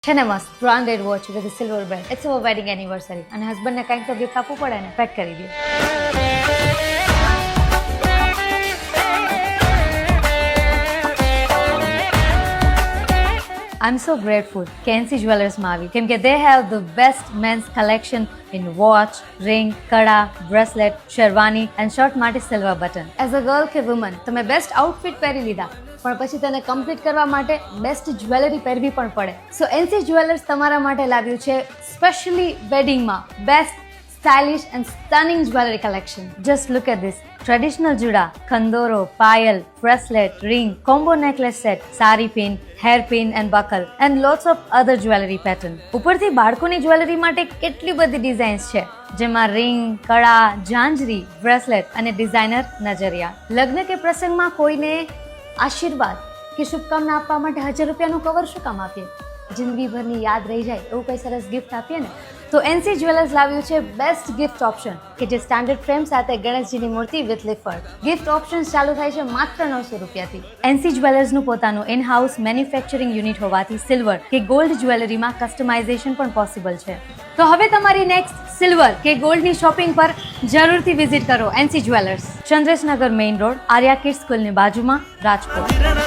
છે ને મસ્ત branded watch with silver band. It's our wedding anniversary અને હસબન્ડને કંઈક તો ગિફ્ટ આપવું પડે ને, પેક કરી દો. I'm so grateful કે NC જ્વેલર્સમાં આવી કેમ કે they have the best men's collection in watch, ring, kada, bracelet, sherwani and shirt માટે silver button. As a girl કે વુમન તમે બેસ્ટ આઉટફિટ પહેરી લીધા પણ પછી તેને કમ્પ્લીટ કરવા માટે બેસ્ટ જ્વેલરી પહેરવી પણ પડે. સો NC જ્વેલર્સ તમારા માટે લાવ્યું છે સ્પેશિયલી વેડિંગમાં best stylish and stunning jewellery collection. Just look at this. Traditional juda, ખંદોરો, payal, bracelet, ring, combo necklace set, sari pin, hair pin and buckle and lots of other jewellery pattern. ઉપરથી બાળકોની જ્વેલરી માટે કેટલી બધી ડિઝાઇન્સ છે જેમાં રિંગ, કડા, ઝાંઝરી, bracelet અને designer નજરિયા. લગ્ન કે પ્રસંગમાં કોઈને આશીર્વાદ કે શુભકામના આપવા માટે 1000 રૂપિયાનું કવર શું કામ આપીએ? જિંદગીભરની યાદ રહી જાય એવું કંઈ સરસ ગિફ્ટ આપીએ ને. તો NC જ્વેલર્સ લાવ્યું છે બેસ્ટ ગિફ્ટ ઓપ્શન કે જે સ્ટાન્ડર્ડ ફ્રેમ સાથે ગણેશજીની મૂર્તિ વિથ લિફ્ટ. ગિફ્ટ ઓપ્શન્સ ચાલુ થાય છે માત્ર 900 રૂપિયાથી. NC જ્વેલર્સનું પોતાનું ઇન હાઉસ મેન્યુફેક્ચરિંગ યુનિટ હોવાથી સિલ્વર કે ગોલ્ડ જ્વેલરીમાં કસ્ટમાઇઝેશન પણ પોસિબલ છે. તો હવે તમારી નેક્સ્ટ સિલ્વર કે ગોલ્ડની શોપિંગ પર જરૂરથી વિઝિટ કરો NC jewellers, Chandreshnagar main road, Arya kids સ્કૂલની બાજુમાં, રાજકોટ.